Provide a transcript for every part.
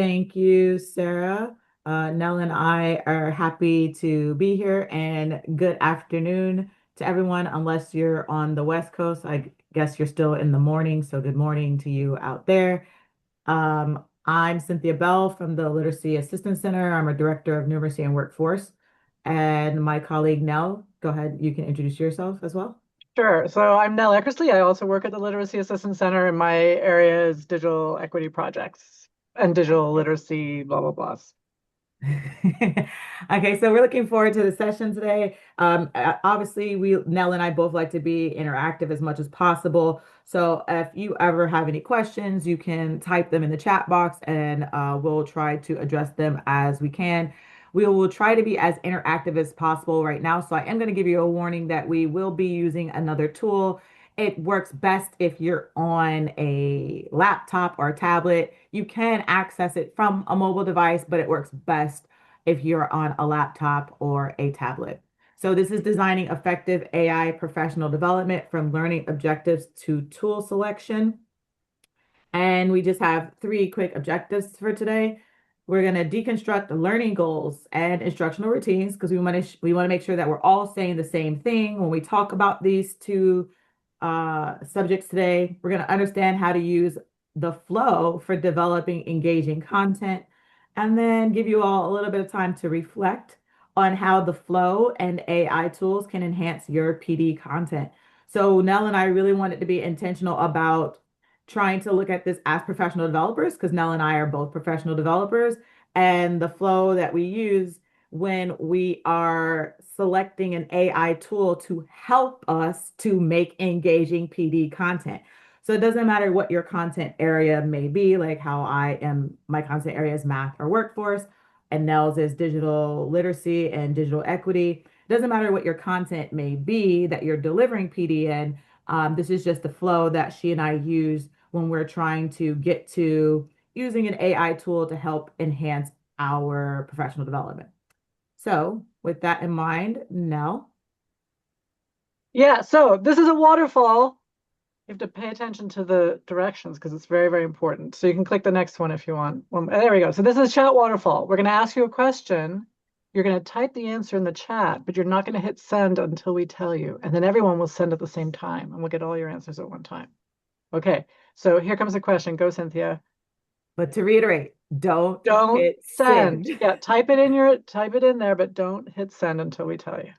Thank you, Sarah. Nell and I are happy to be here, and good afternoon to everyone, unless you're on the West Coast. I guess you're still in the morning, so good morning to you out there. I'm Cynthia Bell from the Literacy Assistance Center. I'm a director of numeracy and workforce. And my colleague Nell, go ahead, you can introduce yourself as well. Sure. So I'm Nell Eckersley. I also work at the Literacy Assistance Center, and my area is digital equity projects and digital literacy, blah, blah, blah. Okay, so we're looking forward to the session today. Obviously, Nell and I both like to be interactive as much as possible. So if you ever have any questions, you can type them in the chat box and we'll try to address them as we can. We will try to be as interactive as possible right now. So I am going to give you a warning that we will be using another tool. It works best if you're on a laptop or a tablet. You can access it from a mobile device, but it works best if you're on a laptop or a tablet. So this is designing effective AI professional development from learning objectives to tool selection. And we just have three quick objectives for today. We're going to deconstruct the learning goals and instructional routines because we want to make sure that we're all saying the same thing when we talk about these two subjects today. We're going to understand how to use the flow for developing engaging content, and then give you all a little bit of time to reflect on how the flow and AI tools can enhance your PD content. So Nell and I really wanted to be intentional about trying to look at this as professional developers because Nell and I are both professional developers, and the flow that we use when we are selecting an AI tool to help us to make engaging PD content. So it doesn't matter what your content area may be, like how my content area is math or workforce, and Nell's is digital literacy and digital equity. It doesn't matter what your content may be that you're delivering PD in. This is just the flow that she and I use when we're trying to get to using an AI tool to help enhance our professional development. So, with that in mind, Nell. Yeah. So this is a waterfall. You have to pay attention to the directions because it's very, very important. So you can click the next one if you want. There we go. So this is chat waterfall. We're going to ask you a question. You're going to type the answer in the chat, but you're not going to hit send until we tell you. And then everyone will send at the same time, and we'll get all your answers at one time. Okay. So here comes the question. Go, Cynthia. But to reiterate, don't Don't hit send. send. Yeah, type it in there, but don't hit send until we tell you.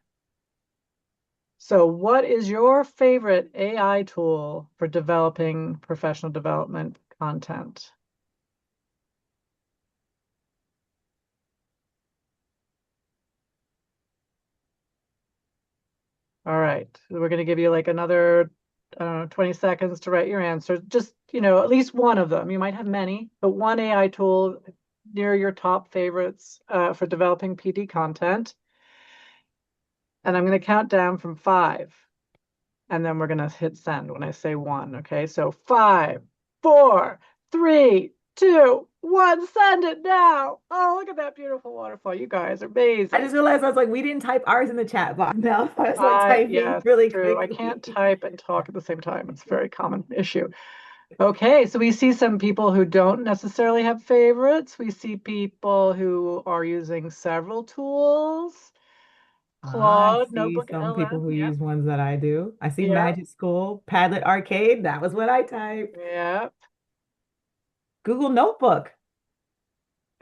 So, what is your favorite AI tool for developing professional development content? All right. We're going to give you like another, I don't know, 20 seconds to write your answer. Just, at least one of them. You might have many, but one AI tool near your top favorites for developing PD content. And I'm going to count down from 5. And then we're going to hit send when I say 1. Okay. So 5, 4, 3, 2, 1. Send it now. Oh, look at that beautiful waterfall. You guys are I amazing. just realized I was like, we didn't type ours in the chat box. No, I was like typing Yes, really true. I can't quickly. type and talk at the same time. It's a very common issue. Okay, so we see some people who don't necessarily have favorites. We see people who are using several tools. I Claude, see Notebook some people LM. who Yep, use ones that I do. I see yep, Magic School, Padlet Arcade. That was what I typed. yep. Google Notebook.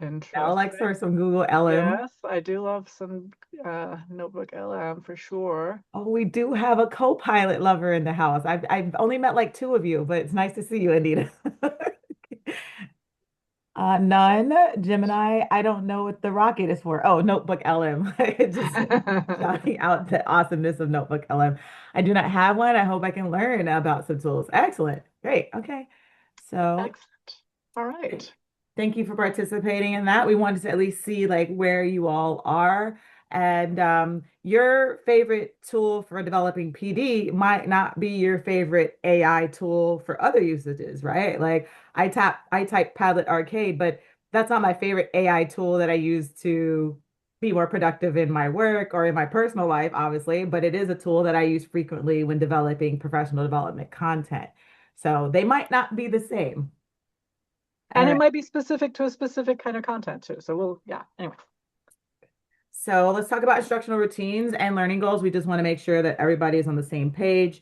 I like Interesting. for some Google LM. Yes, I do love some Notebook LM for sure. Oh, we do have a co-pilot lover in the house. I've only met like two of you, but it's nice to see you, Anita. None. Gemini, I don't know what the rocket is for. Oh, Notebook LM. Just shouting out the awesomeness of Notebook LM. I do not have one. I hope I can learn about some tools. Excellent. Great. Okay. So Excellent. All right. thank you for participating in that. We wanted to at least see like where you all are. And your favorite tool for developing PD might not be your favorite AI tool for other usages, right? Like I type Padlet Arcade, but that's not my favorite AI tool that I use to be more productive in my work or in my personal life, obviously, but it is a tool that I use frequently when developing professional development content. So they might not be the same. All And it right. might be specific to a specific kind of content too. So yeah, anyway. So let's talk about instructional routines and learning goals. We just want to make sure that everybody is on the same page.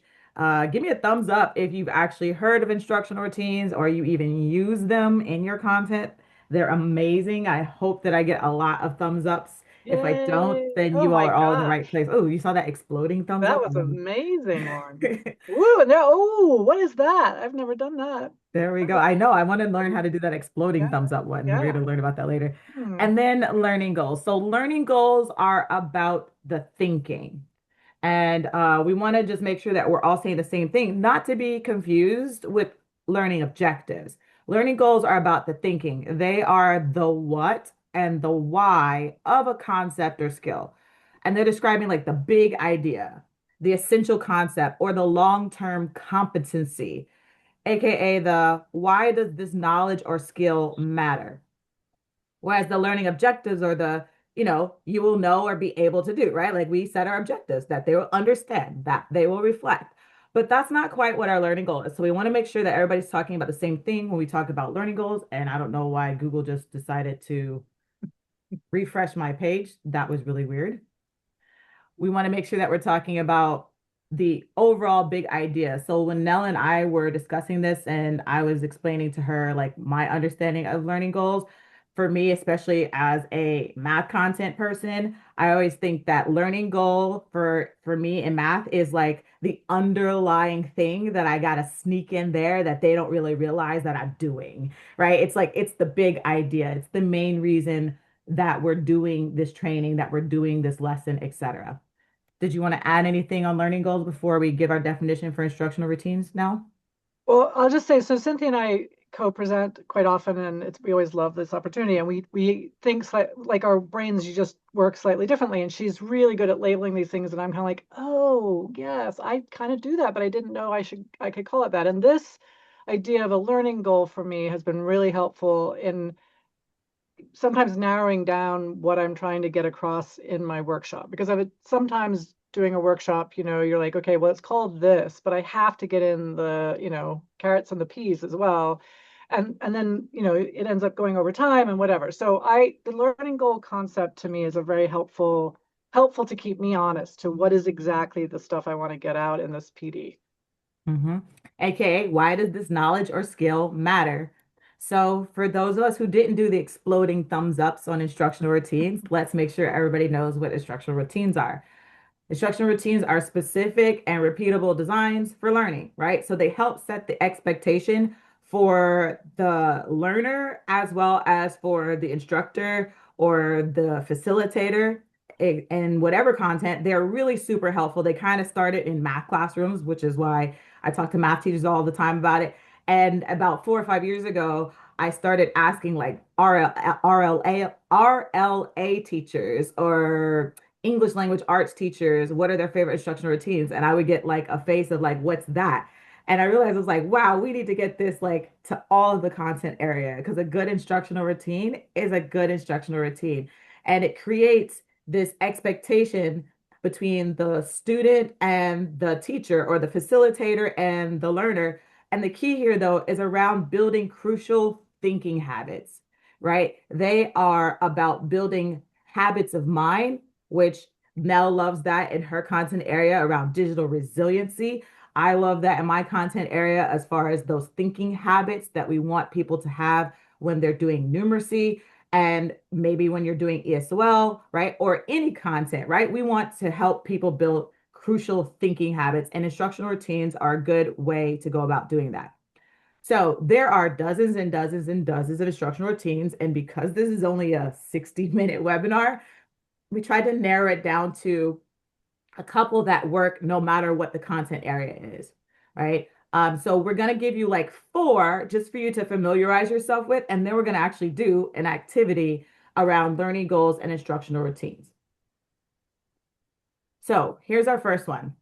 Give me a thumbs up if you've actually heard of instructional routines or you even use them in your content. They're amazing. I hope that I get a lot of thumbs ups. If I don't, Yay. then Oh you all my are all in the right gosh. place. Oh, you saw that exploding thumbs That up? was amazing, Lauren. Woo, what is that? I've never done that. There we go. Wow. I know. I want to learn how to do that exploding Yeah, thumbs up one. We're yeah. going to learn about that later. Hmm. And then learning goals. So learning goals are about the thinking. And we want to just make sure that we're all saying the same thing, not to be confused with learning objectives. Learning goals are about the thinking. They are the what and the why of a concept or skill. And they're describing like the big idea, the essential concept, or the long-term competency, aka the why does this knowledge or skill matter? Whereas the learning objectives are the, you will know or be able to do, right? Like we set our objectives that they will understand, that they will reflect. But that's not quite what our learning goal is. So we want to make sure that everybody's talking about the same thing when we talk about learning goals. And I don't know why Google just decided to refresh my page. That was really weird. We want to make sure that we're talking about the overall big idea. So when Nell and I were discussing this and I was explaining to her like my understanding of learning goals, for me, especially as a math content person, I always think that learning goal for me in math is like the underlying thing that I gotta sneak in there that they don't really realize that I'm doing, right? It's like it's the big idea. It's the main reason that we're doing this training, that we're doing this lesson, etc. Did you want to add anything on learning goals before we give our definition for instructional routines now? Well, I'll just say, so Cynthia and I co-present quite often, and we always love this opportunity. And we think like our brains just work slightly differently. And she's really good at labeling these things, and I'm kind of like, oh yes, I kind of do that, but I didn't know I could call it that. And this idea of a learning goal for me has been really helpful in sometimes narrowing down what I'm trying to get across in my workshop. Because I've sometimes doing a workshop, you're like, okay, well, it's called this, but I have to get in the, carrots and the peas as well. And then, it ends up going over time and whatever. So the learning goal concept to me is a very helpful to keep me honest to what is exactly the stuff I want to get out in this PD. Mm-hmm. AKA, why does this knowledge or skill matter? So, for those of us who didn't do the exploding thumbs ups on instructional routines, let's make sure everybody knows what instructional routines are. Instructional routines are specific and repeatable designs for learning, right? So they help set the expectation for the learner as well as for the instructor or the facilitator in whatever content. They're really super helpful. They kind of started in math classrooms, which is why I talk to math teachers all the time about it. And about 4 or 5 years ago, I started asking like RLA teachers or English language arts teachers, what are their favorite instructional routines? And I would get like a face of like, what's that? And I realized I was like, wow, we need to get this like to all of the content area because a good instructional routine is a good instructional routine. And it creates this expectation between the student and the teacher or the facilitator and the learner. And the key here, though, is around building crucial thinking habits, right? They are about building habits of mind, which Nell loves that in her content area around digital resiliency. I love that in my content area as far as those thinking habits that we want people to have when they're doing numeracy and maybe when you're doing ESOL, right? Or any content, right? We want to help people build crucial thinking habits, and instructional routines are a good way to go about doing that. So there are dozens and dozens and dozens of instructional routines. And because this is only a 60-minute webinar, we tried to narrow it down to a couple that work no matter what the content area is, right? So we're going to give you like four just for you to familiarize yourself with, and then we're going to actually do an activity around learning goals and instructional routines. So here's our first one.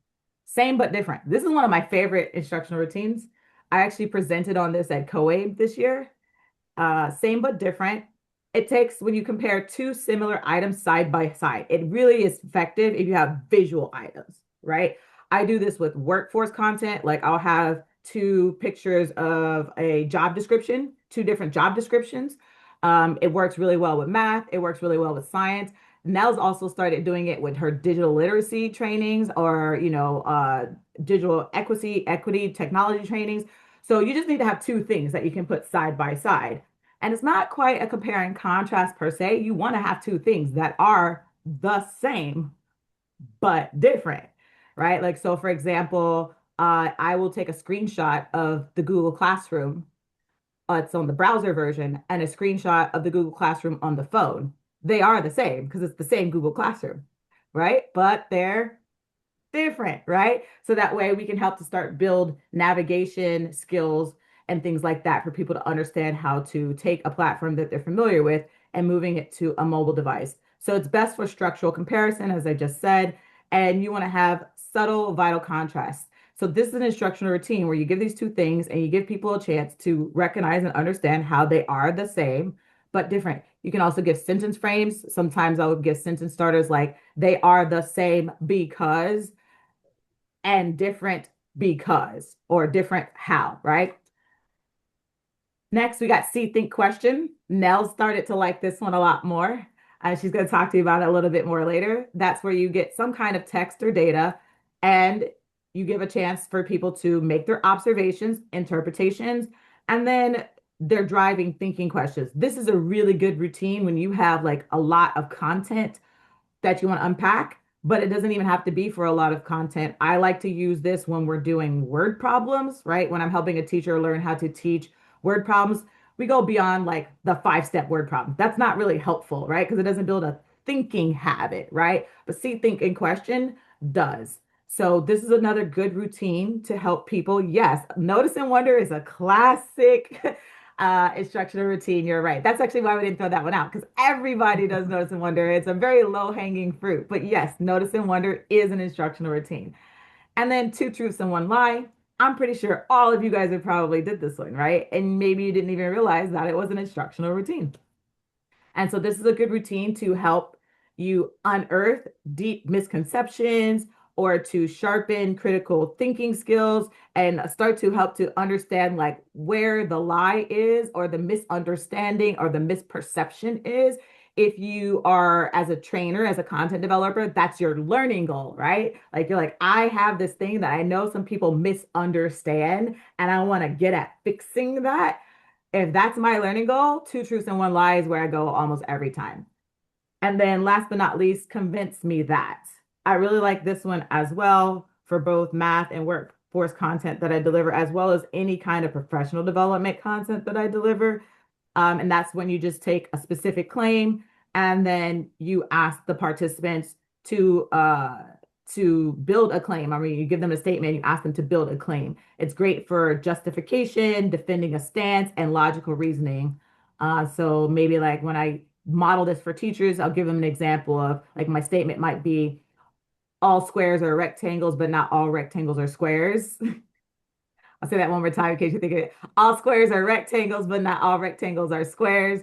Same but different. This is one of my favorite instructional routines. I actually presented on this at COABE this year. Same but different. It takes when you compare two similar items side by side. It really is effective if you have visual items, right? I do this with workforce content. Like I'll have two pictures of a job description, two different job descriptions. It works really well with math. It works really well with science. Nell's also started doing it with her digital literacy trainings or, digital equity technology trainings. So you just need to have two things that you can put side by side. And it's not quite a compare and contrast per se. You want to have two things that are the same but different, right? Like, so for example, I will take a screenshot of the Google Classroom. It's on the browser version and a screenshot of the Google Classroom on the phone. They are the same because it's the same Google Classroom, right? But they're different, right? So that way we can help to start build navigation skills and things like that for people to understand how to take a platform that they're familiar with and moving it to a mobile device. So it's best for structural comparison, as I just said, and you want to have subtle, vital contrast. So this is an instructional routine where you give these two things and you give people a chance to recognize and understand how they are the same but different. You can also give sentence frames. Sometimes I would give sentence starters like they are the same because and different because or different how, right? Next, we got see, think, question. Nell started to like this one a lot more. She's going to talk to you about it a little bit more later. That's where you get some kind of text or data and you give a chance for people to make their observations, interpretations, and then they're driving thinking questions. This is a really good routine when you have like a lot of content that you want to unpack, but it doesn't even have to be for a lot of content. I like to use this when we're doing word problems, right? When I'm helping a teacher learn how to teach word problems, we go beyond like the 5-step word problem. That's not really helpful, right? Because it doesn't build a thinking habit, right? But see, think, and question does. So this is another good routine to help people. Yes, notice and wonder is a classic instructional routine. You're right. That's actually why we didn't throw that one out because everybody does notice and wonder. It's a very low hanging fruit. But yes, notice and wonder is an instructional routine. And then two truths and one lie. I'm pretty sure all of you guys have probably did this one, right? And maybe you didn't even realize that it was an instructional routine. And so this is a good routine to help you unearth deep misconceptions or to sharpen critical thinking skills and start to help to understand like where the lie is or the misunderstanding or the misperception is. If you are as a trainer, as a content developer, that's your learning goal, right? Like you're like, I have this thing that I know some people misunderstand and I want to get at fixing that. If that's my learning goal, two truths and one lie is where I go almost every time. And then last but not least, convince me that. I really like this one as well for both math and workforce content that I deliver, as well as any kind of professional development content that I deliver. And that's when you just take a specific claim and then you ask the participants to build a claim. I mean, you give them a statement, you ask them to build a claim. It's great for justification, defending a stance, and logical reasoning. So maybe like when I model this for teachers, I'll give them an example of like my statement might be all squares are rectangles, but not all rectangles are squares. I'll say that one more time in case you think of it. All squares are rectangles, but not all rectangles are squares.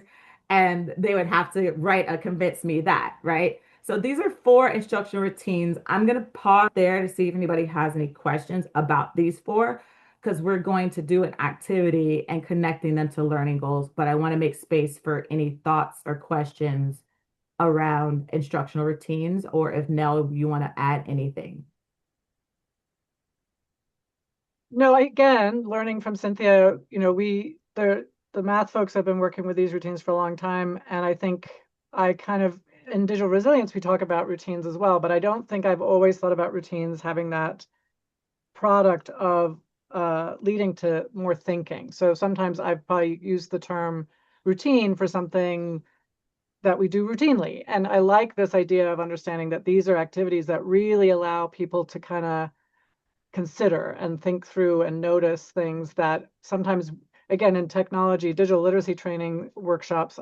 And they would have to write a convince me that, right? So these are 4 instructional routines. I'm going to pause there to see if anybody has any questions about these 4, because we're going to do an activity and connecting them to learning goals. But I want to make space for any thoughts or questions around instructional routines, or if Nell, you want to add anything. No, again, learning from Cynthia, the math folks have been working with these routines for a long time, and I think I kind of in digital resilience we talk about routines as well, but I don't think I've always thought about routines having that product of leading to more thinking. So sometimes I've probably used the term routine for something that we do routinely, and I like this idea of understanding that these are activities that really allow people to kind of consider and think through and notice things that sometimes, again, in technology, digital literacy training workshops,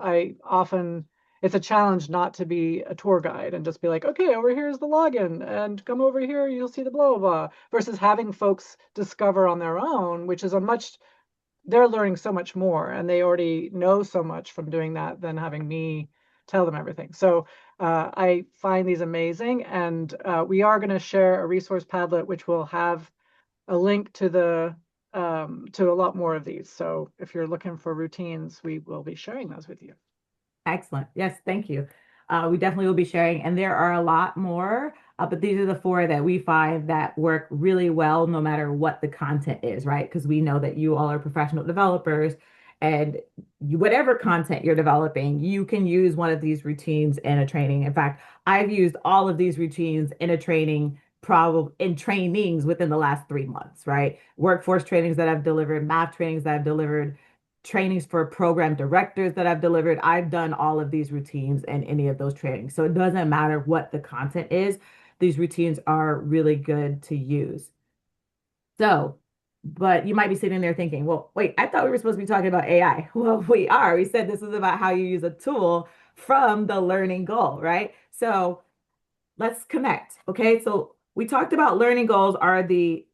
it's a challenge not to be a tour guide and just be like, okay, over here is the login and come over here, you'll see the blah, blah, blah, versus having folks discover on their own, which is they're learning so much more and they already know so much from doing that than having me tell them everything. So I find these amazing, and we are going to share a resource Padlet, which will have a link to the to a lot more of these. So if you're looking for routines, we will be sharing those with you. Excellent. Yes, thank you. We definitely will be sharing, and there are a lot more, but these are the four that we find that work really well no matter what the content is, right? Because we know that you all are professional developers, and whatever content you're developing, you can use one of these routines in a training. In fact, I've used all of these routines in a training, probably in trainings within the last 3 months, right? Workforce trainings that I've delivered, math trainings that I've delivered, trainings for program directors that I've delivered. I've done all of these routines and any of those trainings. So it doesn't matter what the content is, these routines are really good to use. So, but you might be sitting there thinking, well, wait, I thought we were supposed to be talking about AI. Well, we are. We said this is about how you use a tool from the learning goal, right? So let's connect. Okay. So we talked about learning goals are the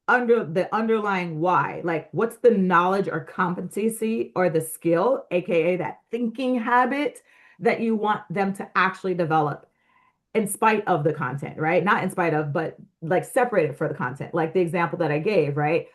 underlying why. Like what's the knowledge or competency or the skill, aka that thinking habit that you want them to actually develop in spite of the content, right? Not in spite of, but like separated for the content. Like the example that I gave, right?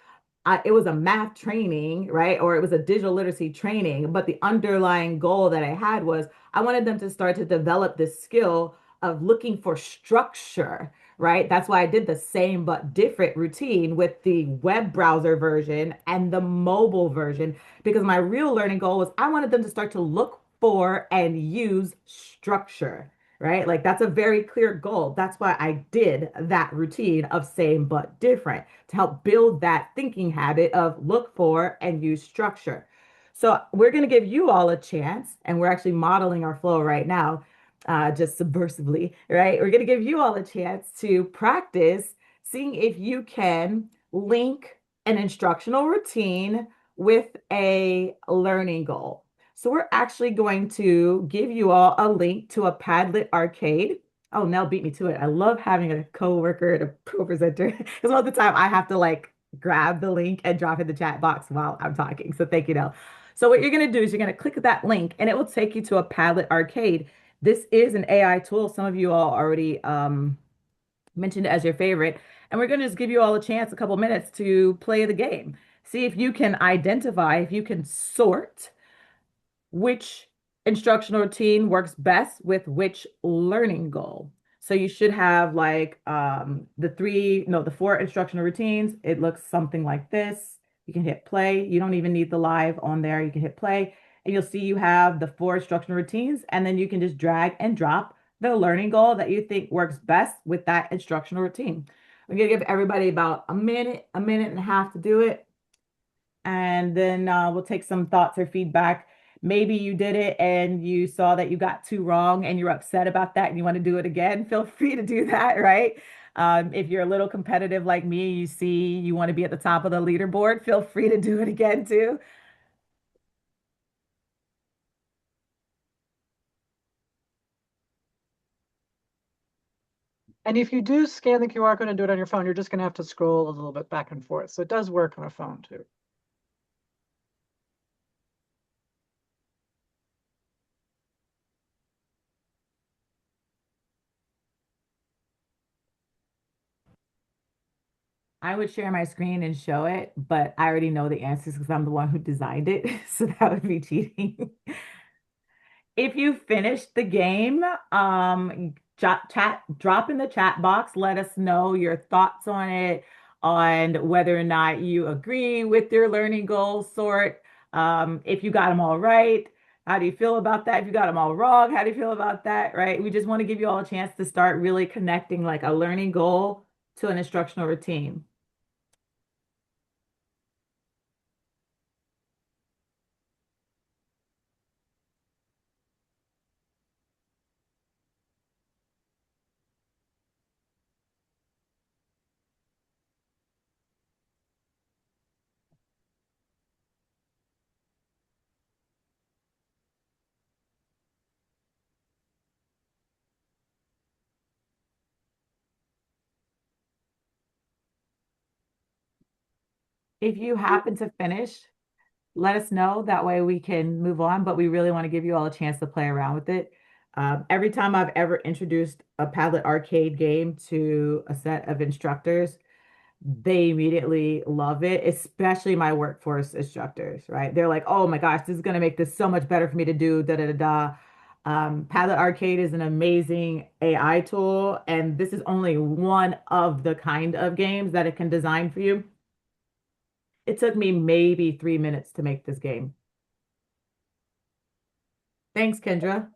It was a math training, right? Or it was a digital literacy training, but the underlying goal that I had was I wanted them to start to develop this skill of looking for structure, right? That's why I did the same but different routine with the web browser version and the mobile version, because my real learning goal was I wanted them to start to look for and use structure, right? Like that's a very clear goal. That's why I did that routine of same but different to help build that thinking habit of look for and use structure. So we're going to give you all a chance, and we're actually modeling our flow right now, just subversively, right? We're going to give you all a chance to practice seeing if you can link an instructional routine with a learning goal. So we're actually going to give you all a link to a Padlet arcade. Oh, Nell beat me to it. I love having a coworker and a co-presenter because most of the time I have to like grab the link and drop in the chat box while I'm talking. So thank you, Nell. So what you're going to do is you're going to click that link and it will take you to a Padlet arcade. This is an AI tool. Some of you all already mentioned it as your favorite. And we're going to just give you all a chance, a couple minutes to play the game. See if you can identify, if you can sort which instructional routine works best with which learning goal. So you should have like the four instructional routines. It looks something like this. You can hit play. You don't even need the live on there. You can hit play and you'll see you have the four instructional routines, and then you can just drag and drop the learning goal that you think works best with that instructional routine. I'm gonna give everybody about a minute and a half to do it, and then we'll take some thoughts or feedback. Maybe you did it and you saw that you got two wrong and you're upset about that and you want to do it again. Feel free to do that, right? If you're a little competitive like me, you see you want to be at the top of the leaderboard, feel free to do it again too. And if you do scan the QR code and do it on your phone, you're just going to have to scroll a little bit back and forth. So it does work on a phone too. I would share my screen and show it, but I already know the answers because I'm the one who designed it. So that would be cheating. If you finished the game, drop in the chat box. Let us know your thoughts on it, on whether or not you agree with your learning goals sort. If you got them all right, how do you feel about that? If you got them all wrong, how do you feel about that? Right? We just want to give you all a chance to start really connecting like a learning goal to an instructional routine. If you happen to finish, let us know. That way we can move on, but we really want to give you all a chance to play around with it. Every time I've ever introduced a Padlet arcade game to a set of instructors, they immediately love it, especially my workforce instructors, right? They're like, oh my gosh, this is going to make this so much better for me to do, da da da da. Padlet Arcade is an amazing AI tool, and this is only one of the kind of games that it can design for you. It took me maybe 3 minutes to make this game. Thanks, Kendra.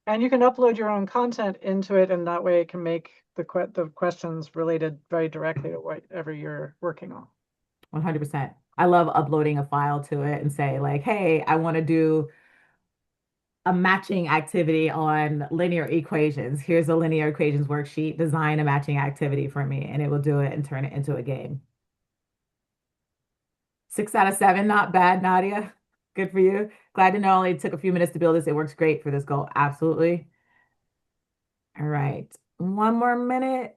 And you can upload your own content into it, and that way it can make the questions related very directly to whatever you're working on. 100%. I love uploading a file to it and say like, hey, I want to do a matching activity on linear equations. Here's a linear equations worksheet. Design a matching activity for me, and it will do it and turn it into a game. 6 out of 7, not bad, Nadia. Good for you. Glad to know it took a few minutes to build this. It works great for this goal. Absolutely. All right. One more minute.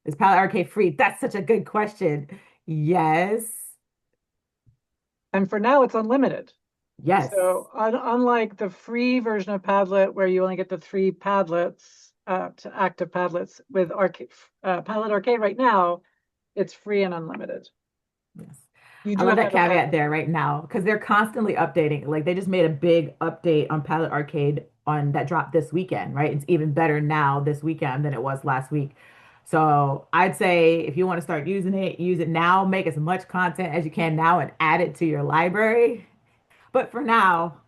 Is Palette Arcade free? That's such a good question. Yes. And for now, it's unlimited. Yes. So unlike the free version of Padlet, where you only get the 3 Padlets, to active Padlets with Padlet Arcade right now, it's free and unlimited. Yes. You I do love have to that have a caveat Padlet. there right now because they're constantly updating. Like they just made a big update on Palette Arcade on that dropped this weekend, right? It's even better now this weekend than it was last week. So I'd say if you want to start using it, use it now. Make as much content as you can now and add it to your library. But for now,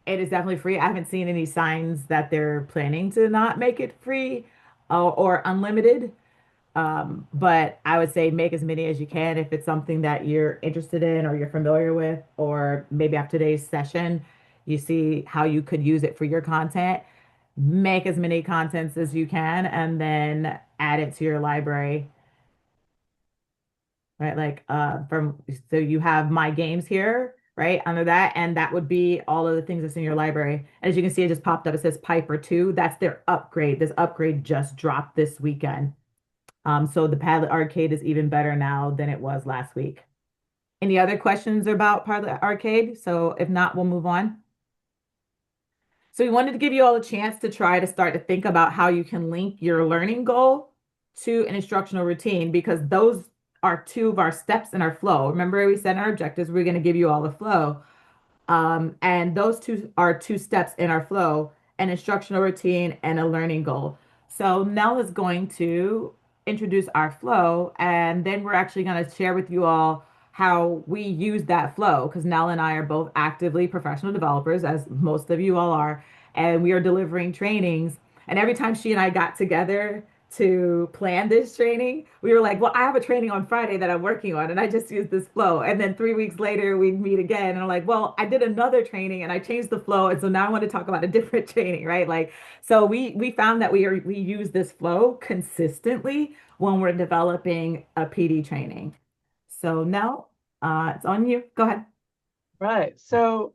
it is definitely free. I haven't seen any signs that they're planning to not make it free or unlimited. But I would say make as many as you can if it's something that you're interested in or you're familiar with, or maybe after today's session, you see how you could use it for your content. Make as many contents as you can and then add it to your library, right? Like from so you have my games here, right? Under that, and that would be all of the things that's in your library. As you can see, it just popped up. It says Piper 2. That's their upgrade. This upgrade just dropped this weekend. So the Padlet Arcade is even better now than it was last week. Any other questions about Padlet Arcade? So if not, we'll move on. So we wanted to give you all a chance to try to start to think about how you can link your learning goal to an instructional routine because those are two of our steps in our flow. Remember, we said in our objectives, we're going to give you all the flow. And those two are two steps in our flow, an instructional routine and a learning goal. So Nell is going to introduce our flow, and then we're actually going to share with you all how we use that flow because Nell and I are both actively professional developers, as most of you all are, and we are delivering trainings. And every time she and I got together to plan this training, we were like, well, I have a training on Friday that I'm working on, and I just used this flow. And then 3 weeks later, we'd meet again, and I'm like, well, I did another training and I changed the flow, and so now I want to talk about a different training, right? Like, so we found that we use this flow consistently when we're developing a PD training. So now, it's on you. Go ahead. Right. So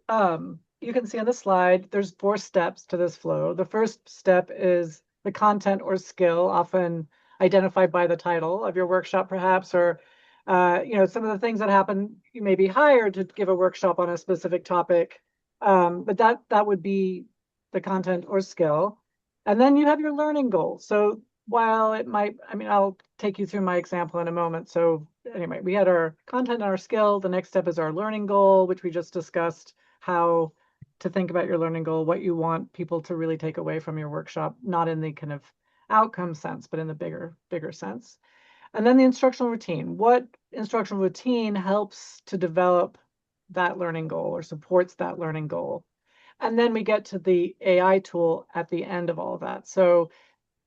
you can see on the slide, there's 4 steps to this flow. The first step is the content or skill, often identified by the title of your workshop, perhaps, or some of the things that happen. You may be hired to give a workshop on a specific topic, but that would be the content or skill. And then you have your learning goals. So while it might, I mean, I'll take you through my example in a moment. So anyway, we had our content and our skill. The next step is our learning goal, which we just discussed how to think about your learning goal, what you want people to really take away from your workshop, not in the kind of outcome sense, but in the bigger sense. And then the instructional routine. What instructional routine helps to develop that learning goal or supports that learning goal? And then we get to the AI tool at the end of all of that. So,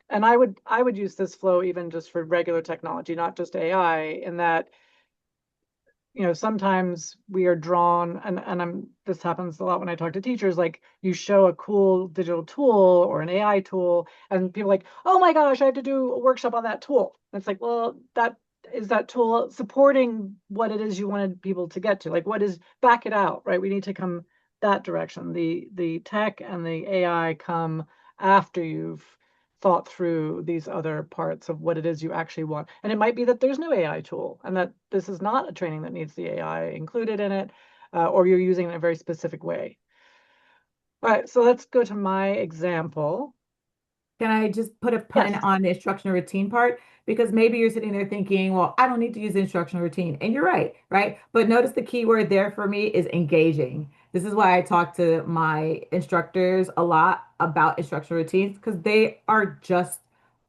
and I would use this flow even just for regular technology, not just AI, in that sometimes we are drawn, and this happens a lot when I talk to teachers, like you show a cool digital tool or an AI tool, and people are like, oh my gosh, I have to do a workshop on that tool. And it's like, well, that tool supporting what it is you wanted people to get to? Like, what is, back it out, right? We need to come that direction. The tech and the AI come after you've thought through these other parts of what it is you actually want. And it might be that there's no AI tool and that this is not a training that needs the AI included in it, or you're using it in a very specific way. All right, so let's go to my example. Can I just put a pin Yes. on the instructional routine part? Because maybe you're sitting there thinking, well, I don't need to use the instructional routine. And you're right, right? But notice the key word there for me is engaging. This is why I talk to my instructors a lot about instructional routines because they are just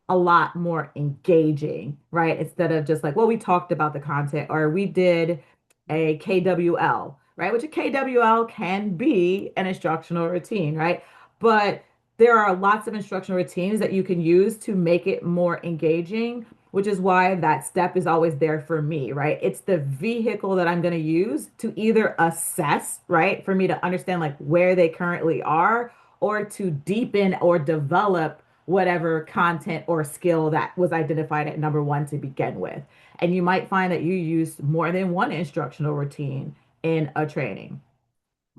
a lot more engaging, right? Instead of just like, well, we talked about the content or we did a KWL, right? Which a KWL can be an instructional routine, right? But there are lots of instructional routines that you can use to make it more engaging, which is why that step is always there for me, right? It's the vehicle that I'm going to use to either assess, right? For me to understand like where they currently are or to deepen or develop whatever content or skill that was identified at number one to begin with. And you might find that you use more than one instructional routine in a training.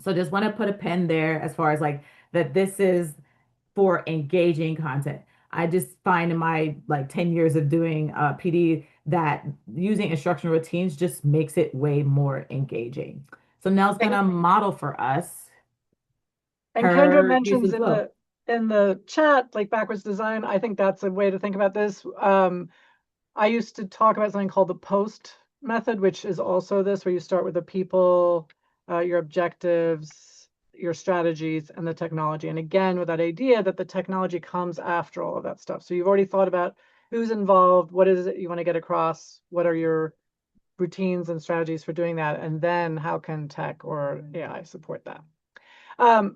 So just want to put a pin there as far as like that this is for engaging content. I just find in my like 10 years of doing PD that using instructional routines just makes it way more engaging. So Nell's And gonna model for us Kendra her use of mentions the flow. in the chat, like backwards design. I think that's a way to think about this. I used to talk about something called the post method, which is also this, where you start with the people, your objectives, your strategies, and the technology. And again, with that idea that the technology comes after all of that stuff. So you've already thought about who's involved, what is it you want to get across, what are your routines and strategies for doing that, and then how can tech or AI support that?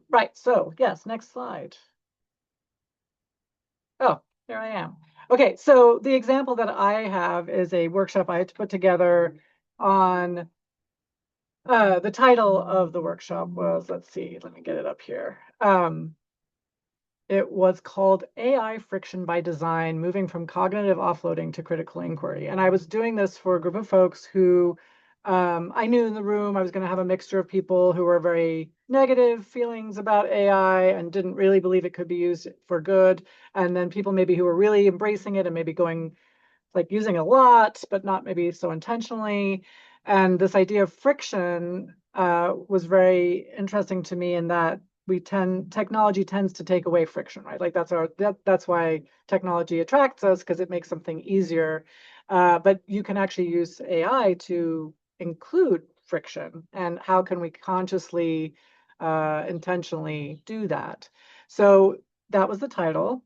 Right, so yes, next slide. Oh, here I am. Okay, so the example that I have is a workshop I had to put together on the title of the workshop was, let's see, let me get it up here. It was called AI Friction by Design, Moving from Cognitive Offloading to Critical Inquiry. And I was doing this for a group of folks who I knew in the room I was going to have a mixture of people who were very negative feelings about AI and didn't really believe it could be used for good. And then people maybe who were really embracing it and maybe going like using a lot, but not maybe so intentionally. And this idea of friction was very interesting to me in that technology tends to take away friction, right? Like that's why technology attracts us because it makes something easier. But you can actually use AI to include friction, and how can we consciously, intentionally do that? So that was the title.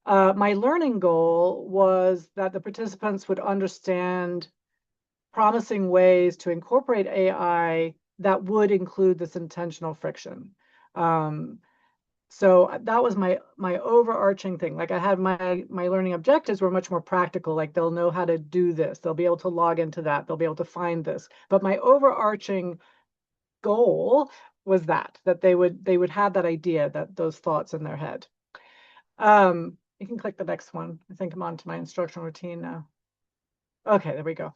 My learning goal was that the participants would understand promising ways to incorporate AI that would include this intentional friction. Um, so that was my overarching thing. Like I had my learning objectives were much more practical. Like they'll know how to do this. They'll be able to log into that. They'll be able to find this. But my overarching goal was that they would have that idea, that those thoughts in their head. You can click the next one. I think I'm on to my instructional routine now. Okay, there we go.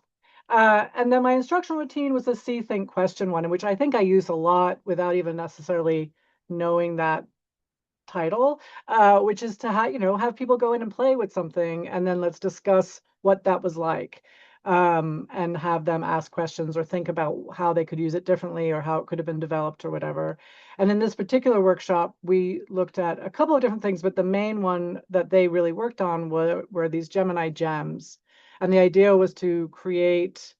And then my instructional routine was the see, think, question one, in which I think I use a lot without even necessarily knowing that title, which is to have people go in and play with something, and then let's discuss what that was like, and have them ask questions or think about how they could use it differently or how it could have been developed or whatever. And in this particular workshop, we looked at a couple of different things, but the main one that they really worked on were these Gemini gems. And the idea was to create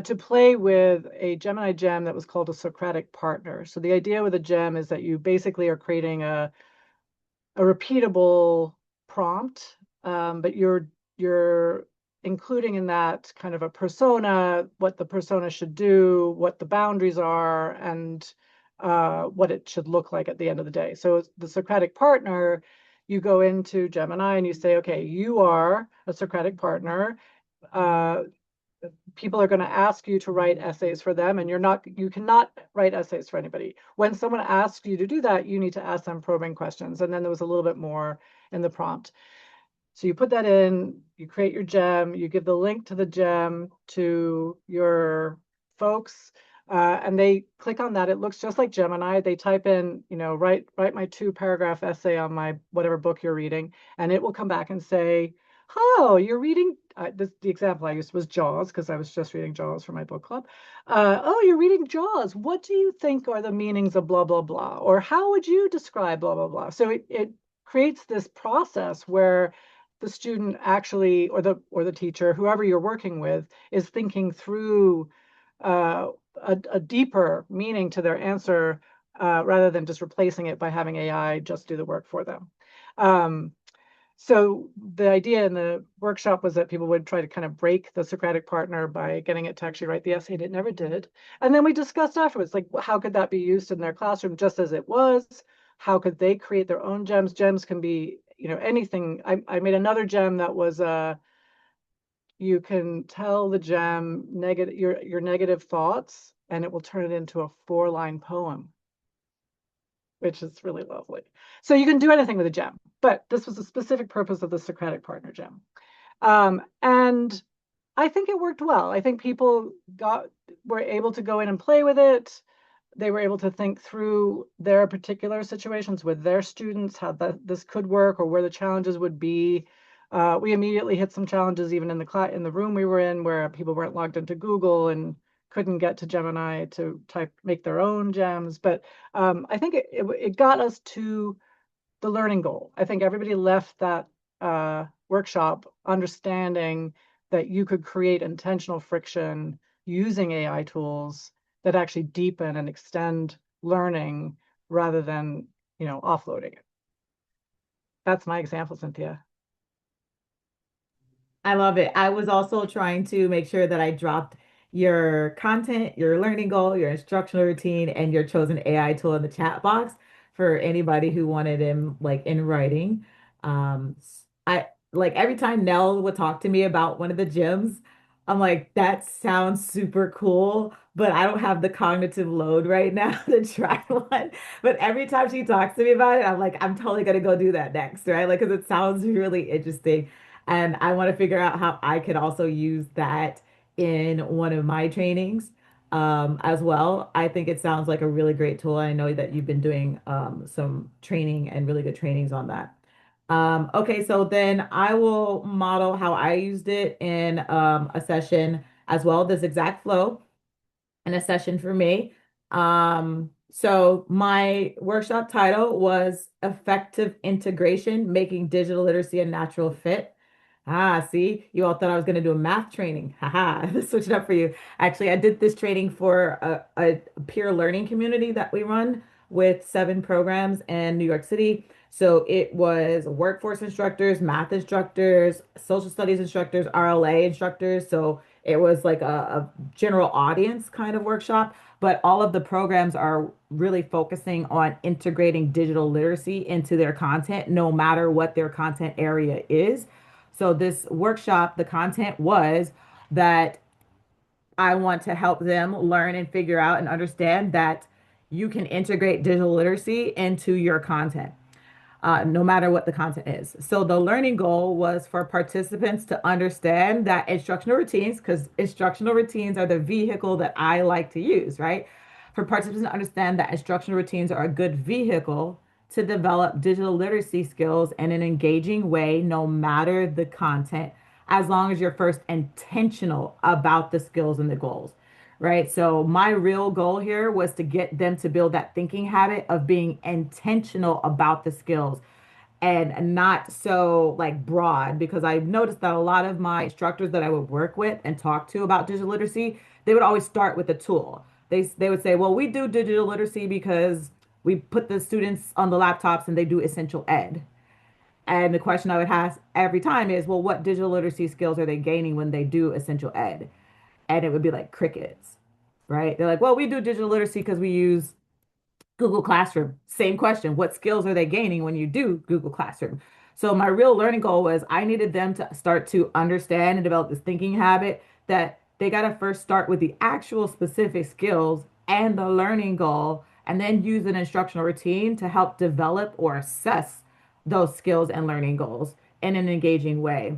to play with a Gemini gem that was called a Socratic partner. So the idea with a gem is that you basically are creating a repeatable prompt, but you're including in that kind of a persona, what the persona should do, what the boundaries are, and what it should look like at the end of the day. So the Socratic partner, you go into Gemini and you say, okay, you are a Socratic partner. Uh, People are going to ask you to write essays for them, and you cannot write essays for anybody. When someone asks you to do that, you need to ask them probing questions. And then there was a little bit more in the prompt. So you put that in, you create your gem, you give the link to the gem to your folks, and they click on that. It looks just like Gemini. They type in, write my 2-paragraph essay on my whatever book you're reading, and it will come back and say, oh, you're reading, the example I used was Jaws, because I was just reading Jaws for my book club. Oh, you're reading Jaws. What do you think are the meanings of blah, blah, blah? Or how would you describe blah, blah, blah? So it creates this process where the student actually, or the teacher, whoever you're working with, is thinking through uh, a deeper meaning to their answer, rather than just replacing it by having AI just do the work for them. Um, so the idea in the workshop was that people would try to kind of break the Socratic partner by getting it to actually write the essay, and it never did. And then we discussed afterwards, like, how could that be used in their classroom just as it was? How could they create their own gems? Gems can be, anything. I made another gem that was you can tell the gem negative your negative thoughts, and it will turn it into a 4-line poem, which is really lovely. So you can do anything with a gem, but this was a specific purpose of the Socratic partner gem. And I think it worked well. I think people were able to go in and play with it. They were able to think through their particular situations with their students, how this could work or where the challenges would be. We immediately hit some challenges even in the room we were in, where people weren't logged into Google and couldn't get to Gemini to make their own gems. But I think it got us to the learning goal. I think everybody left that workshop understanding that you could create intentional friction using AI tools that actually deepen and extend learning rather than, offloading it. That's my example, Cynthia. I love it. I was also trying to make sure that I dropped your content, your learning goal, your instructional routine, and your chosen AI tool in the chat box for anybody who wanted him like in writing. I like every time Nell would talk to me about one of the gyms, I'm like, that sounds super cool, but I don't have the cognitive load right now to try one. But every time she talks to me about it, I'm like, I'm totally gonna go do that next, right? Like, because it sounds really interesting. And I want to figure out how I could also use that in one of my trainings as well. I think it sounds like a really great tool. I know that you've been doing some training and really good trainings on that. Okay, so then I will model how I used it in a session as well, this exact flow in a session for me. So my workshop title was Effective Integration, Making Digital Literacy a Natural Fit. Ah, see, you all thought I was going to do a math training. Haha, switch it up for you. Actually, I did this training for a peer learning community that we run with 7 programs in New York City. So it was workforce instructors, math instructors, social studies instructors, RLA instructors. So it was like a general audience kind of workshop, but all of the programs are really focusing on integrating digital literacy into their content, no matter what their content area is. So this workshop, the content was that I want to help them learn and figure out and understand that you can integrate digital literacy into your content, no matter what the content is. So the learning goal was for participants to understand that instructional routines, because instructional routines are the vehicle that I like to use, right? For participants to understand that instructional routines are a good vehicle to develop digital literacy skills in an engaging way, no matter the content, as long as you're first intentional about the skills and the goals. Right. So my real goal here was to get them to build that thinking habit of being intentional about the skills and not so like broad, because I've noticed that a lot of my instructors that I would work with and talk to about digital literacy, they would always start with a tool. They would say, well, we do digital literacy because we put the students on the laptops and they do essential ed. And the question I would ask every time is, well, what digital literacy skills are they gaining when they do essential ed? And it would be like crickets, right? They're like, well, we do digital literacy because we use Google Classroom. Same question. What skills are they gaining when you do Google Classroom? So my real learning goal was I needed them to start to understand and develop this thinking habit that they got to first start with the actual specific skills and the learning goal, and then use an instructional routine to help develop or assess those skills and learning goals in an engaging way.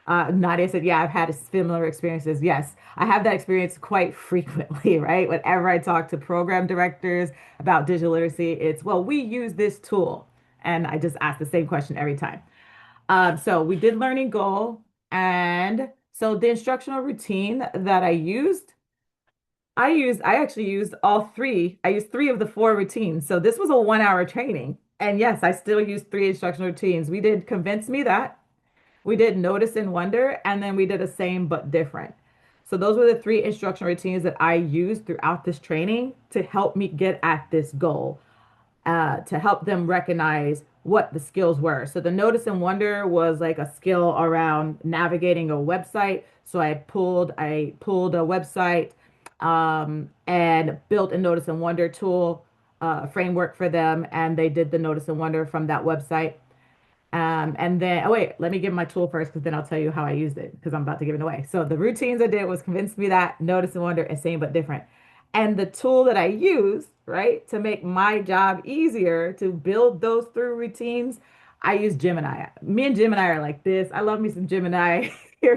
Nadia said, yeah, I've had similar experiences. Yes, I have that experience quite frequently, right? Whenever I talk to program directors about digital literacy, it's, well, we use this tool. And I just ask the same question every time. So we did learning goal. And so the instructional routine that I actually used all three. I used 3 of the 4 routines. So this was a 1 hour training. And yes, I still use three instructional routines. We did Convince Me That, we did Notice and Wonder, and then we did a Same But Different. So those were the three instructional routines that I used throughout this training to help me get at this goal, to help them recognize what the skills were. So the Notice and Wonder was like a skill around navigating a website. So I pulled a website and built a Notice and Wonder tool framework for them, and they did the Notice and Wonder from that website. And then, oh wait, let me give my tool first because then I'll tell you how I used it because I'm about to give it away. So the routines I did was Convince Me That, Notice and Wonder, and Same But Different. And the tool that I used, right, to make my job easier to build those through routines, I use Gemini. Me and Gemini are like this. I love me some Gemini,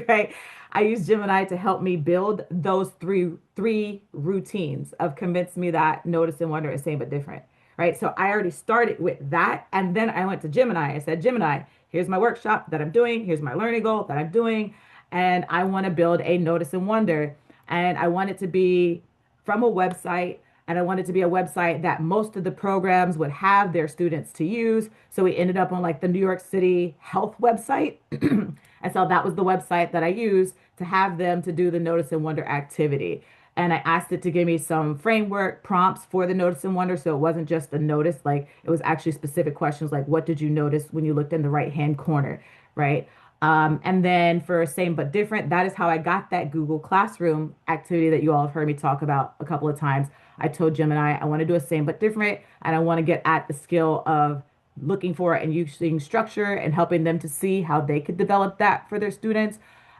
right? I use Gemini to help me build those three routines of Convince Me That, Notice and Wonder, and Same But Different, right? So I already started with that. And then I went to Gemini. I said, Gemini, here's my workshop that I'm doing. Here's my learning goal that I'm doing. And I want to build a Notice and Wonder. And I want it to be from a website. And I want it to be a website that most of the programs would have their students to use. So we ended up on like the New York City health website. And so that was the website that I used to have them to do the Notice and Wonder activity. And I asked it to give me some framework prompts for the Notice and Wonder. So it wasn't just a notice, like it was actually specific questions like, what did you notice when you looked in the right-hand corner, right? And then for Same But Different, that is how I got that Google Classroom activity that you all have heard me talk about a couple of times. I told Gemini, I want to do a Same But Different, and I want to get at the skill of looking for and using structure and helping them to see how they could develop that for their students.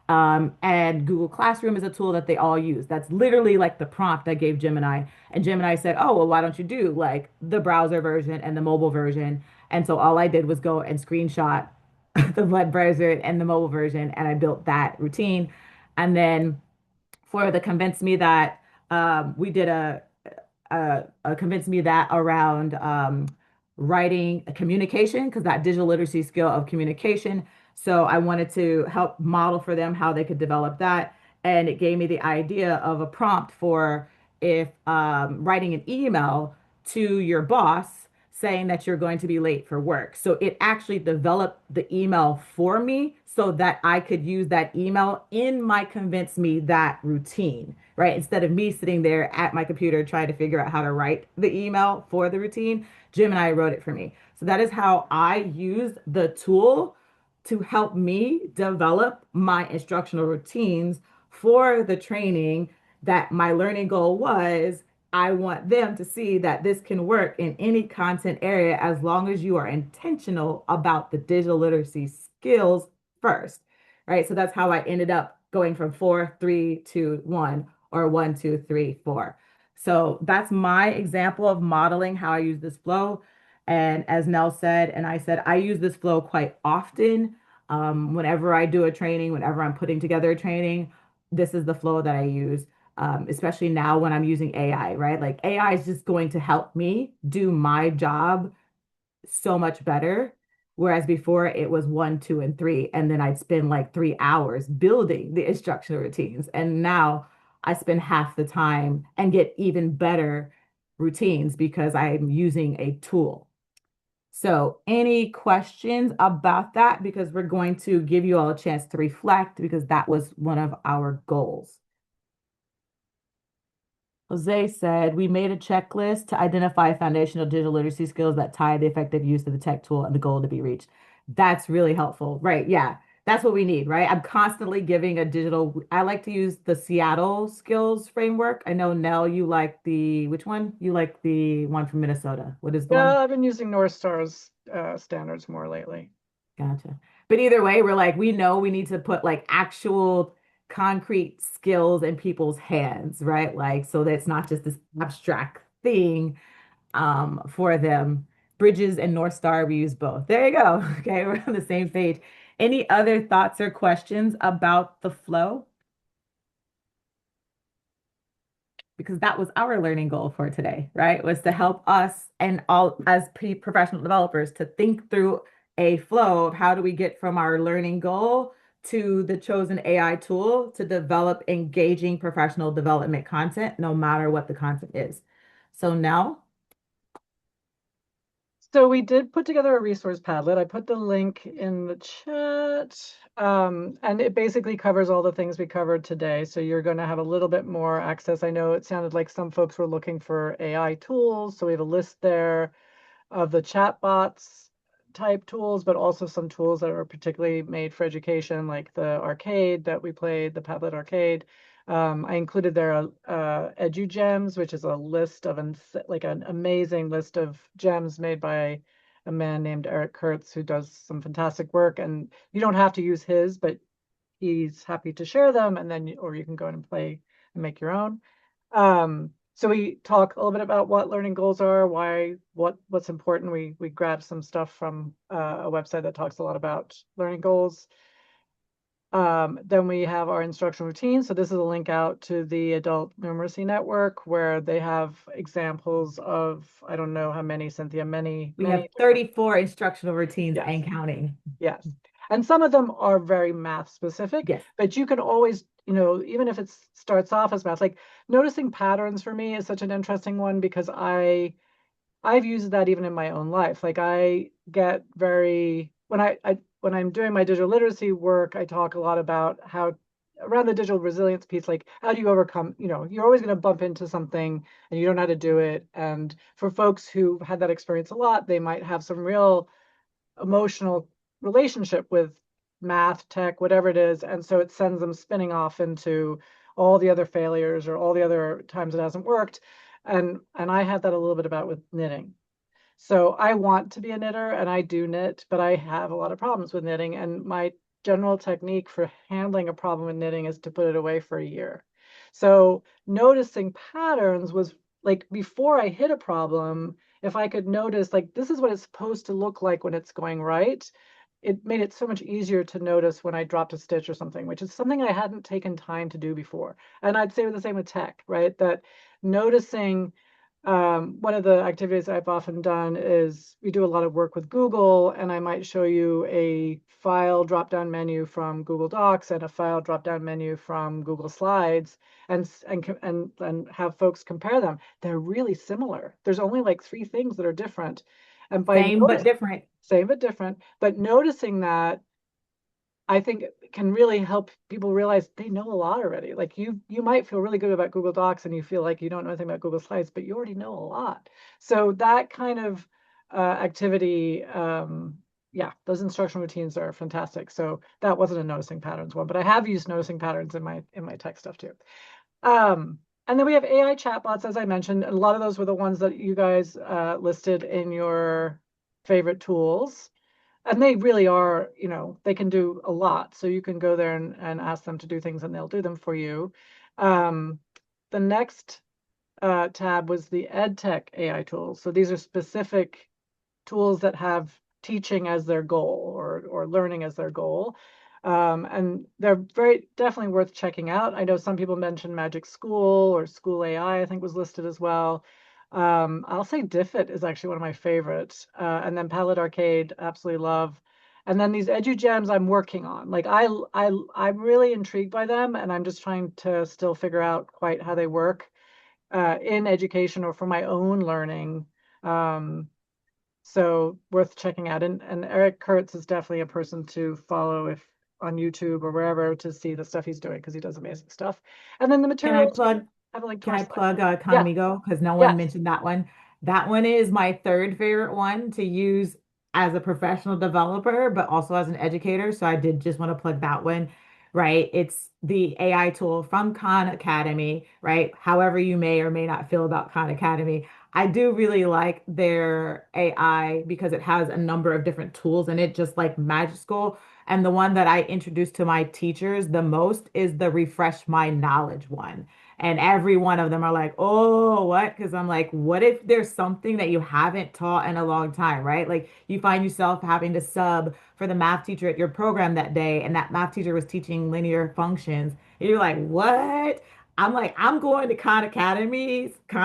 And Google Classroom is a tool that they all use. That's literally like the prompt I gave Gemini. And Gemini said, oh, well, why don't you do like the browser version and the mobile version? And so all I did was go and screenshot the web browser and the mobile version, and I built that routine. And then for the Convince Me That, we did a Convince Me That around writing communication, because that digital literacy skill of communication. So I wanted to help model for them how they could develop that. And it gave me the idea of a prompt for if writing an email to your boss saying that you're going to be late for work. So it actually developed the email for me so that I could use that email in my Convince Me That routine, right? Instead of me sitting there at my computer trying to figure out how to write the email for the routine, Gemini wrote it for me. So that is how I used the tool to help me develop my instructional routines for the training that my learning goal was. I want them to see that this can work in any content area as long as you are intentional about the digital literacy skills first, right? So that's how I ended up going from 4, 3, 2, 1 or 1, 2, 3, 4. So that's my example of modeling how I use this flow. And as Nell said, and I said, I use this flow quite often. Whenever I do a training, whenever I'm putting together a training, this is the flow that I use, especially now when I'm using AI, right? Like AI is just going to help me do my job so much better. Whereas before it was 1, 2, and 3, and then I'd spend like 3 hours building the instructional routines. And now I spend half the time and get even better routines because I'm using a tool. So, any questions about that? Because we're going to give you all a chance to reflect because that was one of our goals. Jose said, we made a checklist to identify foundational digital literacy skills that tie the effective use of the tech tool and the goal to be reached. That's really helpful, right? Yeah, that's what we need, right? I'm constantly giving a digital, I like to use the Seattle skills framework. I know, Nell, you like which one? You like the one from Minnesota. What is the one? Yeah, I've been using North Star's standards more lately. Gotcha. But either way, we're like, we know we need to put like actual concrete skills in people's hands, right? Like, so that it's not just this abstract thing for them. Bridges and North Star, we use both. There you go. Okay, we're on the same page. Any other thoughts or questions about the flow? Because that was our learning goal for today, right? Was to help us and all as professional developers to think through a flow of how do we get from our learning goal to the chosen AI tool to develop engaging professional development content, no matter what the content is. So now, So we did put together a resource Padlet. I put the link in the chat. And it basically covers all the things we covered today. So you're going to have a little bit more access. I know it sounded like some folks were looking for AI tools. So we have a list there of the chatbots type tools, but also some tools that are particularly made for education, like the arcade that we played, the Padlet arcade. I included there EduGems, which is a list of like an amazing list of gems made by a man named Eric Kurtz, who does some fantastic work. And you don't have to use his, but he's happy to share them, and then or you can go in and play and make your own. So we talk a little bit about what learning goals are, why, what's important. We grab some stuff from a website that talks a lot about learning goals. Then we have our instructional routine. So this is a link out to the Adult Numeracy Network where they have examples of, I don't know how many, Cynthia, many, We many have different. 34 instructional routines Yes. and counting. Yes. And some of them are very math specific, Yes. but you can always, even if it starts off as math, like noticing patterns for me is such an interesting one because I've used that even in my own life. Like I get very when I'm doing my digital literacy work, I talk a lot about how around the digital resilience piece, like how do you overcome, you're always going to bump into something and you don't know how to do it. And for folks who've had that experience a lot, they might have some real emotional relationship with math, tech, whatever it is. And so it sends them spinning off into all the other failures or all the other times it hasn't worked. And I had that a little bit about with knitting. So I want to be a knitter and I do knit, but I have a lot of problems with knitting. And my general technique for handling a problem with knitting is to put it away for a year. So noticing patterns was like before I hit a problem, if I could notice, like, this is what it's supposed to look like when it's going right, it made it so much easier to notice when I dropped a stitch or something, which is something I hadn't taken time to do before. And I'd say the same with tech, right? That noticing one of the activities I've often done is we do a lot of work with Google, and I might show you a file drop-down menu from Google Docs and a file drop-down menu from Google Slides, and have folks compare them. They're really similar. There's only like three things that are different, and by Same but noticing, different. same but different, but noticing that I think can really help people realize they know a lot already. Like you might feel really good about Google Docs and you feel like you don't know anything about Google Slides, but you already know a lot. So that kind of activity, yeah, those instructional routines are fantastic. So that wasn't a noticing patterns one, but I have used noticing patterns in my tech stuff too. And then we have AI chatbots, as I mentioned, and a lot of those were the ones that you guys listed in your favorite tools. And they really are, they can do a lot. So you can go there and ask them to do things and they'll do them for you. Um, the next tab was the EdTech AI tools. So these are specific tools that have teaching as their goal or learning as their goal. And they're very definitely worth checking out. I know some people mentioned Magic School or School AI, I think was listed as well. I'll say Diffit is actually one of my favorites. And then Palette Arcade, absolutely love. And then these EduGems I'm working on. Like I'm really intrigued by them, and I'm just trying to still figure out quite how they work in education or for my own learning. Um, so worth checking out. And Eric Kurtz is definitely a person to follow if on YouTube or wherever to see the stuff he's doing because he does amazing stuff. And then the Can I materials plug have a link to Can our I site. plug Yeah, Economy Go? Because no one yes. mentioned that one. That one is my third favorite one to use as a professional developer, but also as an educator. So I did just want to plug that one, right? It's the AI tool from Khan Academy, right? However you may or may not feel about Khan Academy. I do really like their AI because it has a number of different tools in it, just like Magic School. And the one that I introduced to my teachers the most is the Refresh My Knowledge one. And every one of them are like, oh, what? Because I'm like, what if there's something that you haven't taught in a long time, right? Like you find yourself having to sub for the math teacher at your program that day, and that math teacher was teaching linear functions. And you're like, what? I'm like, I'm going to Khan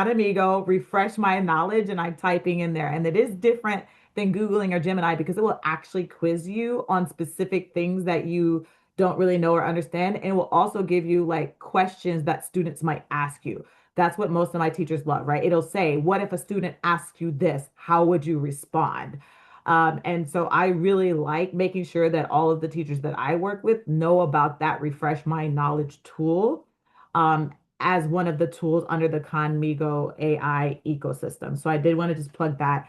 Amigo, refresh my knowledge, and I'm typing in there. And it is different than Googling or Gemini because it will actually quiz you on specific things that you don't really know or understand. And it will also give you like questions that students might ask you. That's what most of my teachers love, right? It'll say, what if a student asks you this? How would you respond? And so I really like making sure that all of the teachers that I work with know about that refresh my knowledge tool um, as one of the tools under the Conmigo AI ecosystem. So I did want to just plug that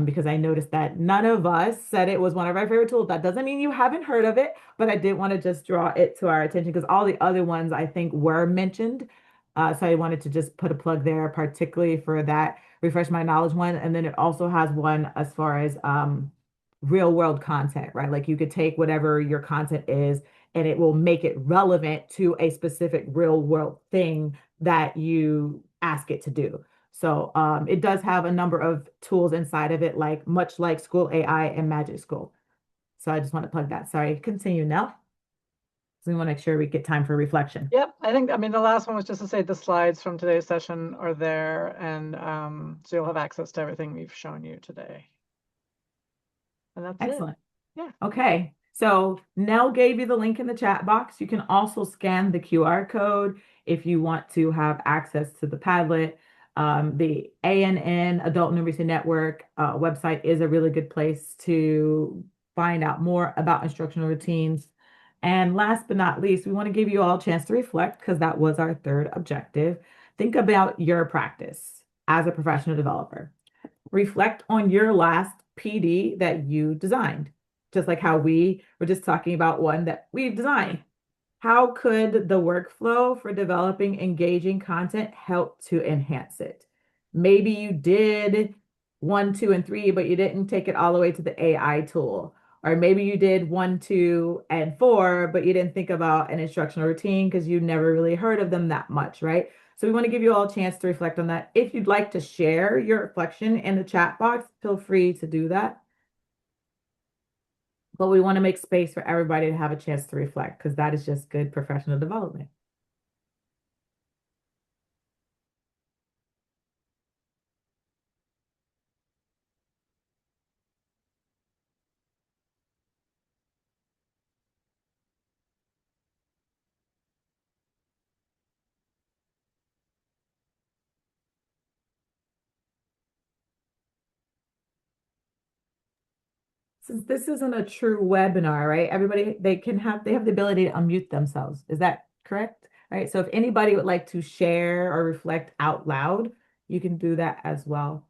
because I noticed that none of us said it was one of our favorite tools. That doesn't mean you haven't heard of it, but I did want to just draw it to our attention because all the other ones I think were mentioned. So I wanted to just put a plug there, particularly for that refresh my knowledge one. And then it also has one as far as real world content, right? Like you could take whatever your content is and it will make it relevant to a specific real world thing that you ask it to do. So it does have a number of tools inside of it, like much like School AI and Magic School. So I just want to plug that. Sorry, continue now. So we want to make sure we get time for reflection. Yep, I mean, the last one was just to say the slides from today's session are there, and so you'll have access to everything we've shown you today. And that's it. Excellent. Yeah. Okay. So Nell gave you the link in the chat box. You can also scan the QR code if you want to have access to the Padlet. The ANN Adult Numeracy Network website is a really good place to find out more about instructional routines. And last but not least, we want to give you all a chance to reflect because that was our third objective. Think about your practice as a professional developer. Reflect on your last PD that you designed, just like how we were just talking about one that we've designed. How could the workflow for developing engaging content help to enhance it? Maybe you did one, two, and three, but you didn't take it all the way to the AI tool. Or maybe you did one, two, and four, but you didn't think about an instructional routine because you never really heard of them that much, right? So we want to give you all a chance to reflect on that. If you'd like to share your reflection in the chat box, feel free to do that. But we want to make space for everybody to have a chance to reflect because that is just good professional development. Since this isn't a true webinar, right? Everybody, they have the ability to unmute themselves. Is that correct? Right. So if anybody would like to share or reflect out loud, you can do that as well.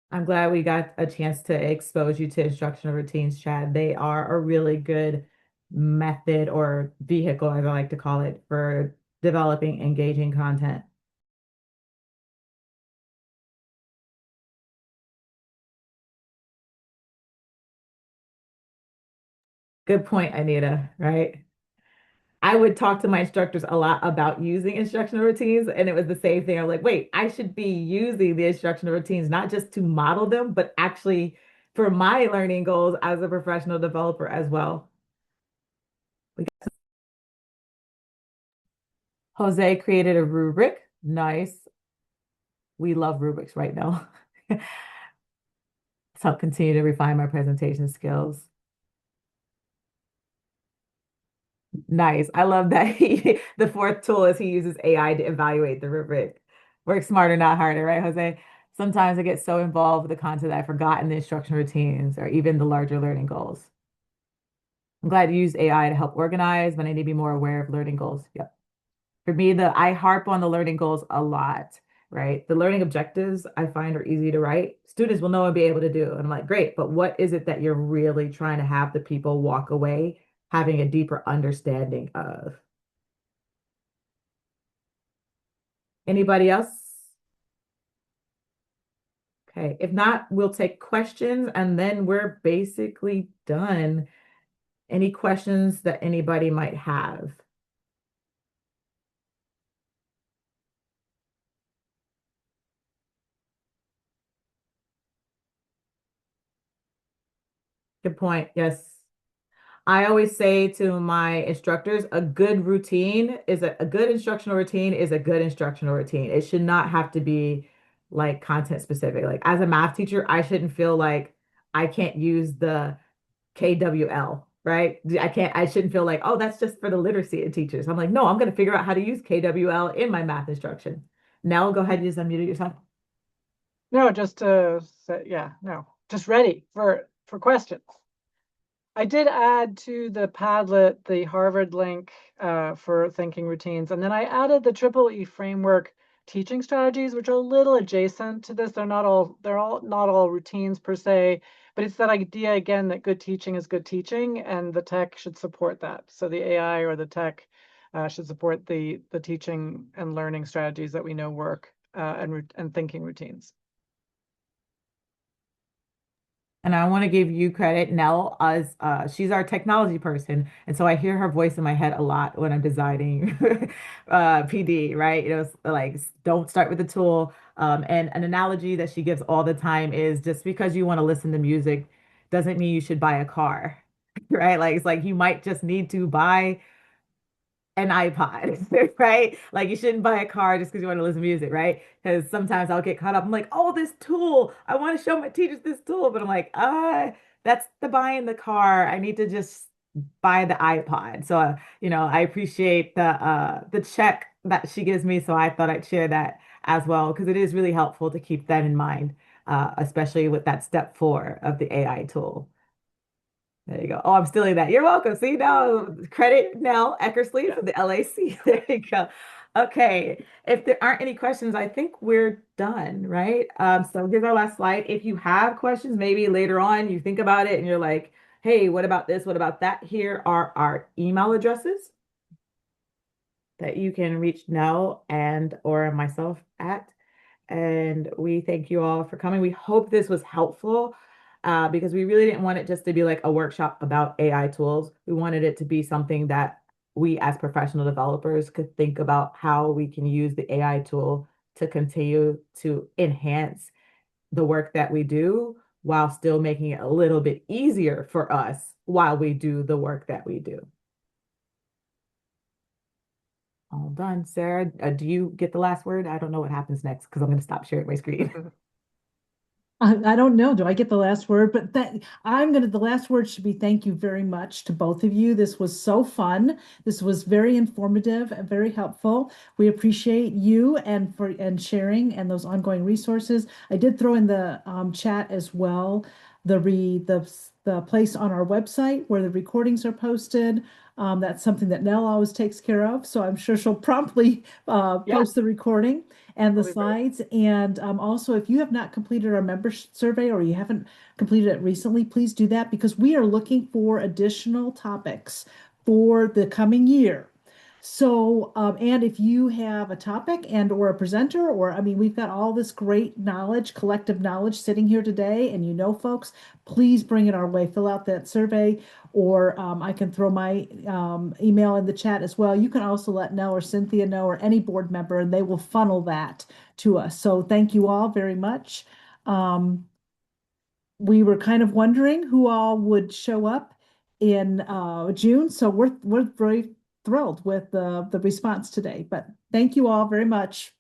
I'm glad we got a chance to expose you to instructional routines, Chad. They are a really good method or vehicle, as I like to call it, for developing engaging content. Good point, Anita, right? I would talk to my instructors a lot about using instructional routines, and it was the same thing. I'm like, wait, I should be using the instructional routines not just to model them, but actually for my learning goals as a professional developer as well. Jose created a rubric. Nice. We love rubrics right now. So I'll continue to refine my presentation skills. Nice. I love that the fourth tool is he uses AI to evaluate the rubric. Work smarter, not harder, right, Jose? Sometimes I get so involved with the content that I've forgotten the instruction routines or even the larger learning goals. I'm glad you use AI to help organize, but I need to be more aware of learning goals. Yep. For me, I harp on the learning goals a lot, right? The learning objectives I find are easy to write. Students will know and be able to do. And I'm like, great, but what is it that you're really trying to have the people walk away having a deeper understanding of? Anybody else? Okay, if not, we'll take questions and then we're basically done. Any questions that anybody might have? Good point. Yes. I always say to my instructors, a good routine is a good instructional routine is a good instructional routine. It should not have to be like content specific. Like as a math teacher, I shouldn't feel like I can't use the KWL, right? I shouldn't feel like, oh, that's just for the literacy teachers. I'm like, no, I'm going to figure out how to use KWL in my math instruction. Now go ahead and just unmute yourself. No, just to say, yeah, no, just ready for questions. I did add to the Padlet the Harvard link for thinking routines, and then I added the Triple E framework teaching strategies, which are a little adjacent to this. They're all not all routines per se, but it's that idea again that good teaching is good teaching, and the tech should support that. So the AI or the tech should support the teaching and learning strategies that we know work and thinking routines. And I want to give you credit, Nell, as she's our technology person. And so I hear her voice in my head a lot when I'm designing PD, right? It's like, don't start with the tool. And an analogy that she gives all the time is just because you want to listen to music doesn't mean you should buy a car, right? Like, it's like you might just need to buy an iPod, right? Like you shouldn't buy a car just because you want to listen to music, right? Because sometimes I'll get caught up. I'm like, oh, this tool. I want to show my teachers this tool, but I'm like, that's the buying the car. I need to just buy the iPod. So, I appreciate the check that she gives me. So I thought I'd share that as well because it is really helpful to keep that in mind, especially with that step 4 of the AI tool. There you go. Oh, I'm stealing that. You're welcome. See now, credit Nell Eckersley Yeah. from the LAC. There you go. Okay. If there aren't any questions, I think we're done, right? So here's our last slide. If you have questions, maybe later on you think about it and you're like, hey, what about this? What about that? Here are our email addresses that you can reach Nell and or myself at. And we thank you all for coming. We hope this was helpful because we really didn't want it just to be like a workshop about AI tools. We wanted it to be something that we as professional developers could think about how we can use the AI tool to continue to enhance the work that we do while still making it a little bit easier for us while we do the work that we do. All done. Sarah, do you get the last word? I don't know what happens next because I'm going to stop sharing my screen. I don't know. Do I get the last word? But the last word should be thank you very much to both of you. This was so fun. This was very informative and very helpful. We appreciate you and sharing and those ongoing resources. I did throw in the chat as well, the place on our website where the recordings are posted. That's something that Nell always takes care of. So I'm sure she'll promptly Yeah, post the recording and the that'll be great. slides. And also, if you have not completed our member survey or you haven't completed it recently, please do that because we are looking for additional topics for the coming year. So, and if you have a topic and or a presenter, or I mean, we've got all this great knowledge, collective knowledge sitting here today, and you know, folks, please bring it our way. Fill out that survey, or I can throw my email in the chat as well. You can also let Nell or Cynthia know, or any board member, and they will funnel that to us. So, thank you all very much. Um, we were kind of wondering who all would show up in June, so we're very thrilled with the response today. But thank you all very much.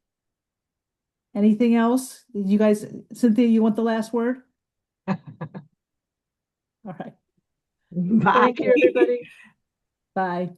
Anything else? You guys, Cynthia, you want the last word? All right. Thank you, Bye. everybody. Bye.